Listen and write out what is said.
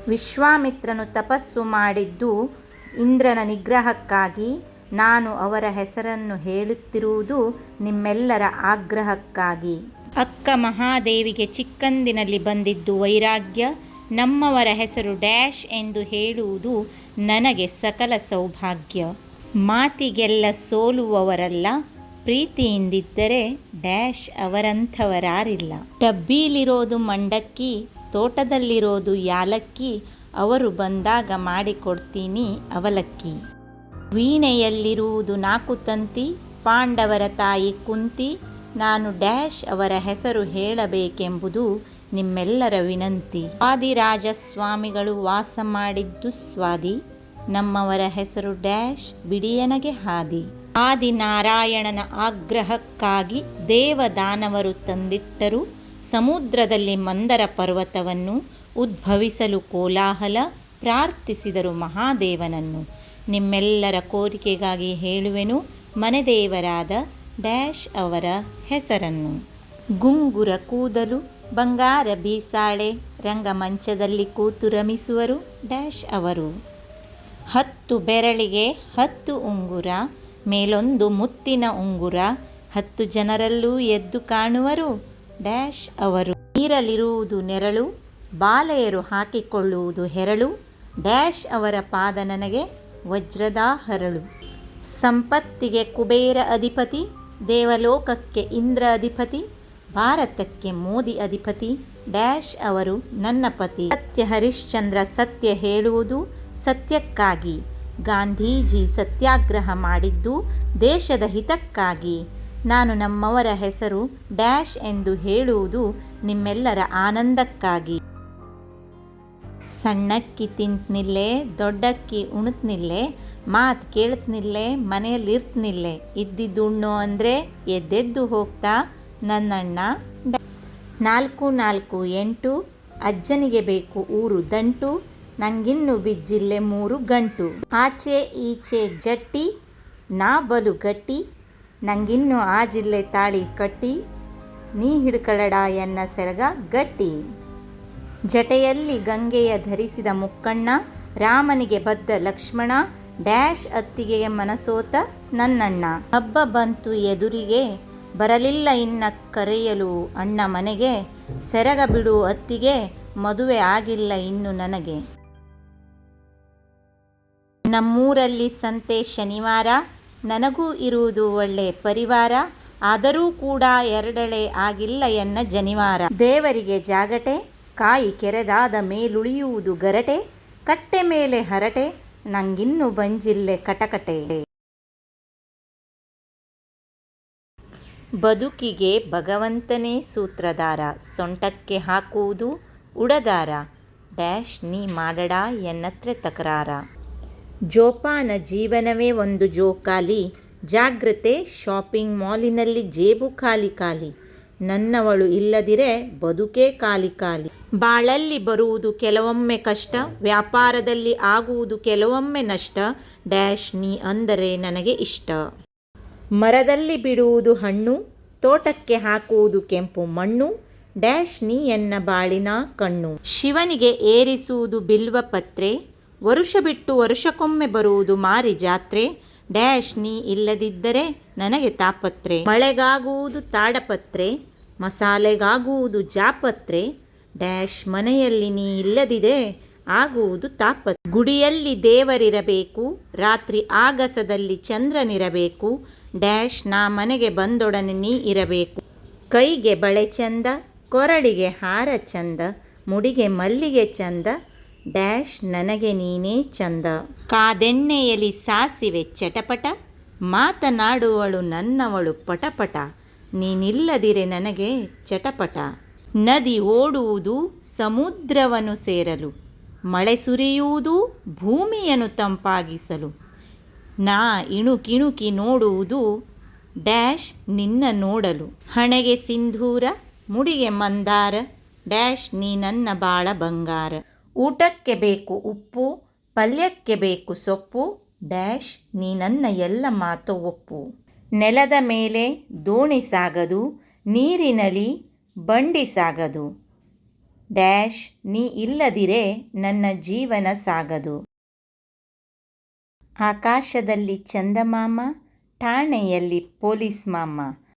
ವಿಶ್ವಾಮಿತ್ರನು ತಪಸ್ಸು ಮಾಡಿದ್ದು ಇಂದ್ರನ ನಿಗ್ರಹಕ್ಕಾಗಿ. ನಾನು ಅವರ ಹೆಸರನ್ನು ಹೇಳುತ್ತಿರುವುದು ನಿಮ್ಮೆಲ್ಲರ ಆಗ್ರಹಕ್ಕಾಗಿ. ಅಕ್ಕ ಮಹಾದೇವಿಗೆ ಚಿಕ್ಕಂದಿನಲ್ಲಿ ಬಂದಿದ್ದು ವೈರಾಗ್ಯ. ನಮ್ಮವರ ಹೆಸರು ಡ್ಯಾಶ್ ಎಂದು ಹೇಳುವುದು ನನಗೆ ಸಕಲ ಸೌಭಾಗ್ಯ. ಮಾತಿಗೆಲ್ಲ ಸೋಲುವವರಲ್ಲ, ಪ್ರೀತಿಯಿಂದಿದ್ದರೆ ಡ್ಯಾಶ್ ಅವರಂಥವರಾರಿಲ್ಲ. ಡಬ್ಬೀಲಿರೋದು ಮಂಡಕ್ಕಿ, ತೋಟದಲ್ಲಿರೋದು ಯಾಲಕ್ಕಿ, ಅವರು ಬಂದಾಗ ಮಾಡಿಕೊಡ್ತೀನಿ ಅವಲಕ್ಕಿ. ವೀಣೆಯಲ್ಲಿರುವುದು 4 ತಂತಿ, ಪಾಂಡವರ ತಾಯಿ ಕುಂತಿ. ನಾನು ಡ್ಯಾಶ್ ಅವರ ಹೆಸರು ಹೇಳಬೇಕೆಂಬುದು ನಿಮ್ಮೆಲ್ಲರ ವಿನಂತಿ. ಆದಿರಾಜಸ್ವಾಮಿಗಳು ವಾಸ ಮಾಡಿದ್ದು ಸ್ವಾದಿ. ನಮ್ಮವರ ಹೆಸರು ಡ್ಯಾಶ್ ಬಿಡಿಯನಗೆ ಹಾದಿ. ಆದಿನಾರಾಯಣನ ಆಗ್ರಹಕ್ಕಾಗಿ ದೇವದಾನವರು ತಂದಿಟ್ಟರು ಸಮುದ್ರದಲ್ಲಿ ಮಂದರ ಪರ್ವತವನ್ನು. ಉದ್ಭವಿಸಲು ಕೋಲಾಹಲ, ಪ್ರಾರ್ಥಿಸಿದರು ಮಹಾದೇವನನ್ನು. ನಿಮ್ಮೆಲ್ಲರ ಕೋರಿಕೆಗಾಗಿ ಹೇಳುವೆನು ಮನೆದೇವರಾದ ಡ್ಯಾಶ್ ಅವರ ಹೆಸರನ್ನು. ಗುಂಗುರ ಕೂದಲು, ಬಂಗಾರ ಬೀಸಾಳೆ, ರಂಗಮಂಚದಲ್ಲಿ ಕೂತು ರಮಿಸುವರು ಡ್ಯಾಶ್ ಅವರು. 10 ಬೆರಳಿಗೆ 10 ಉಂಗುರ, ಮೇಲೊಂದು ಮುತ್ತಿನ ಉಂಗುರ, 10 ಜನರಲ್ಲೂ ಎದ್ದು ಕಾಣುವರು ಡ್ಯಾಶ್ ಅವರು. ನೀರಲ್ಲಿರುವುದು ನೆರಳು, ಬಾಲೆಯರು ಹಾಕಿಕೊಳ್ಳುವುದು ಹೆರಳು, ಡ್ಯಾಶ್ ಅವರ ಪಾದ ನನಗೆ ವಜ್ರದ ಹರಳು. ಸಂಪತ್ತಿಗೆ ಕುಬೇರ ಅಧಿಪತಿ, ದೇವಲೋಕಕ್ಕೆ ಇಂದ್ರ ಅಧಿಪತಿ, ಭಾರತಕ್ಕೆ ಮೋದಿ ಅಧಿಪತಿ, ಡ್ಯಾಶ್ ಅವರು ನನ್ನ ಪತಿ. ಸತ್ಯ ಹರಿಶ್ಚಂದ್ರ ಸತ್ಯ ಹೇಳುವುದು ಸತ್ಯಕ್ಕಾಗಿ. ಗಾಂಧೀಜಿ ಸತ್ಯಾಗ್ರಹ ಮಾಡಿದ್ದು ದೇಶದ ಹಿತಕ್ಕಾಗಿ. ನಾನು ನಮ್ಮವರ ಹೆಸರು ಡ್ಯಾಶ್ ಎಂದು ಹೇಳುವುದು ನಿಮ್ಮೆಲ್ಲರ ಆನಂದಕ್ಕಾಗಿ. ಸಣ್ಣಕ್ಕಿ ತಿಂತ್ನಿಲ್ಲೆ, ದೊಡ್ಡಕ್ಕಿ ಉಣ್ತ್ನಿಲ್ಲೆ, ಮಾತು ಕೇಳ್ತ್ನಿಲ್ಲೆ, ಮನೆಯಲ್ಲಿರ್ತನಿಲ್ಲೆ, ಇದ್ದಿದ್ದು ಉಣ್ಣು ಅಂದರೆ ಎದ್ದೆದ್ದು ಹೋಗ್ತಾ ನನ್ನಣ್ಣ. 4 4 8, ಅಜ್ಜನಿಗೆ ಬೇಕು ಊರು ದಂಟು, ನಂಗಿನ್ನು ಬಿಜ್ಜಿಲ್ಲೆ 3 ಗಂಟು. ಆಚೆ ಈಚೆ ಜಟ್ಟಿ, ನಾ ಬಲು ಗಟ್ಟಿ, ನಂಗಿನ್ನು ಆ ಜಿಲ್ಲೆ ತಾಳಿ ಕಟ್ಟಿ, ನೀ ಹಿಡ್ಕಳಡ ಎನ್ನ ಸೆರಗ ಗಟ್ಟಿ. ಜಟೆಯಲ್ಲಿ ಗಂಗೆಯ ಧರಿಸಿದ ಮುಕ್ಕಣ್ಣ, ರಾಮನಿಗೆ ಬದ್ದ ಲಕ್ಷ್ಮಣ, ಡ್ಯಾಶ್ ಅತ್ತಿಗೆ ಮನಸೋತ ನನ್ನಣ್ಣ. ಹಬ್ಬ ಬಂತು ಎದುರಿಗೆ, ಬರಲಿಲ್ಲ ಇನ್ನ ಕರೆಯಲು ಅಣ್ಣ ಮನೆಗೆ, ಸೆರಗ ಬಿಡು ಅತ್ತಿಗೆ, ಮದುವೆ ಆಗಿಲ್ಲ ಇನ್ನು ನನಗೆ. ನಮ್ಮೂರಲ್ಲಿ ಸಂತೆ ಶನಿವಾರ, ನನಗೂ ಇರುವುದು ಒಳ್ಳೆ ಪರಿವಾರ, ಆದರೂ ಕೂಡ 2 ಆಗಿಲ್ಲ ಎನ್ನ ಜನಿವಾರ. ದೇವರಿಗೆ ಜಾಗಟೆ, ಕಾಯಿ ಕೆರೆದಾದ ಮೇಲುಳಿಯುವುದು ಗರಟೆ, ಕಟ್ಟೆ ಮೇಲೆ ಹರಟೆ, ನಂಗಿನ್ನು ಬಂಜಿಲ್ಲೆ ಕಟಕಟೆ. ಬದುಕಿಗೆ ಭಗವಂತನೇ ಸೂತ್ರಧಾರ, ಸೊಂಟಕ್ಕೆ ಹಾಕುವುದು ಉಡದಾರ, ಡ್ಯಾಶ್ ನೀ ಮಾಡಡ ಎನ್ನತ್ರೆ ತಕರಾರ. ಜೋಪಾನ ಜೀವನವೇ ಒಂದು ಜೋಕಾಲಿ, ಜಾಗ್ರತೆ ಶಾಪಿಂಗ್ ಮಾಲಿನಲ್ಲಿ ಜೇಬು ಖಾಲಿ ಖಾಲಿ, ನನ್ನವಳು ಇಲ್ಲದಿರೆ ಬದುಕೇ ಖಾಲಿ ಖಾಲಿ. ಬಾಳಲ್ಲಿ ಬರುವುದು ಕೆಲವೊಮ್ಮೆ ಕಷ್ಟ, ವ್ಯಾಪಾರದಲ್ಲಿ ಆಗುವುದು ಕೆಲವೊಮ್ಮೆ ನಷ್ಟ, ಡ್ಯಾಶ್ ನೀ ಅಂದರೆ ನನಗೆ ಇಷ್ಟ. ಮರದಲ್ಲಿ ಬಿಡುವುದು ಹಣ್ಣು, ತೋಟಕ್ಕೆ ಹಾಕುವುದು ಕೆಂಪು ಮಣ್ಣು, ಡ್ಯಾಶ್ ನೀ ಎನ್ನ ಬಾಳಿನ ಕಣ್ಣು. ಶಿವನಿಗೆ ಏರಿಸುವುದು ಬಿಲ್ವ ಪತ್ರೆ, ವರುಷ ಬಿಟ್ಟು ವರ್ಷಕ್ಕೊಮ್ಮೆ ಬರುವುದು ಮಾರಿ ಜಾತ್ರೆ, ಡ್ಯಾಶ್ ನೀ ಇಲ್ಲದಿದ್ದರೆ ನನಗೆ ತಾಪತ್ರೆ. ಮಳೆಗಾಗುವುದು ತಾಡಪತ್ರೆ, ಮಸಾಲೆಗಾಗುವುದು ಜಾಪತ್ರೆ, ಡ್ಯಾಶ್ ಮನೆಯಲ್ಲಿ ನೀ ಇಲ್ಲದಿದೆ ಆಗುವುದು ತಾಪತ್ರೆ. ಗುಡಿಯಲ್ಲಿ ದೇವರಿರಬೇಕು, ರಾತ್ರಿ ಆಗಸದಲ್ಲಿ ಚಂದ್ರನಿರಬೇಕು, ಡ್ಯಾಶ್ ನಾ ಮನೆಗೆ ಬಂದೊಡನೆ ನೀ ಇರಬೇಕು. ಕೈಗೆ ಬಳೆ ಚಂದ, ಕೊರಳಿಗೆ ಹಾರ ಚಂದ, ಮುಡಿಗೆ ಮಲ್ಲಿಗೆ ಚಂದ, ಡ್ಯಾಶ್ ನನಗೆ ನೀನೇ ಚಂದ. ಕಾದೆಣ್ಣೆಯಲ್ಲಿ ಸಾಸಿವೆ ಚಟಪಟ, ಮಾತನಾಡುವಳು ನನ್ನವಳು ಪಟಪಟ, ನೀನಿಲ್ಲದಿರೆ ನನಗೆ ಚಟಪಟ. ನದಿ ಓಡುವುದು ಸಮುದ್ರವನ್ನು ಸೇರಲು, ಮಳೆ ಸುರಿಯುವುದು ಭೂಮಿಯನ್ನು ತಂಪಾಗಿಸಲು, ನಾ ಇಣುಕಿಣುಕಿ ನೋಡುವುದು ಡ್ಯಾಶ್ ನಿನ್ನ ನೋಡಲು. ಹಣೆಗೆ ಸಿಂಧೂರ, ಮುಡಿಗೆ ಮಂದಾರ, ಡ್ಯಾಶ್ ನೀ ನನ್ನ ಬಾಳ ಬಂಗಾರ. ಊಟಕ್ಕೆ ಬೇಕು ಉಪ್ಪು, ಪಲ್ಯಕ್ಕೆ ಬೇಕು ಸೊಪ್ಪು, ಡ್ಯಾಶ್ ನೀ ನನ್ನ ಎಲ್ಲ ಮಾತು ಒಪ್ಪು. ನೆಲದ ಮೇಲೆ ದೋಣಿ ಸಾಗದು, ನೀರಿನಲ್ಲಿ ಬಂಡಿ ಸಾಗದು, ಡ್ಯಾಶ್ ನೀ ಇಲ್ಲದಿರೆ ನನ್ನ ಜೀವನ ಸಾಗದು. ಆಕಾಶದಲ್ಲಿ ಚಂದಮಾಮ, ಠಾಣೆಯಲ್ಲಿ ಪೊಲೀಸ್ ಮಾಮ.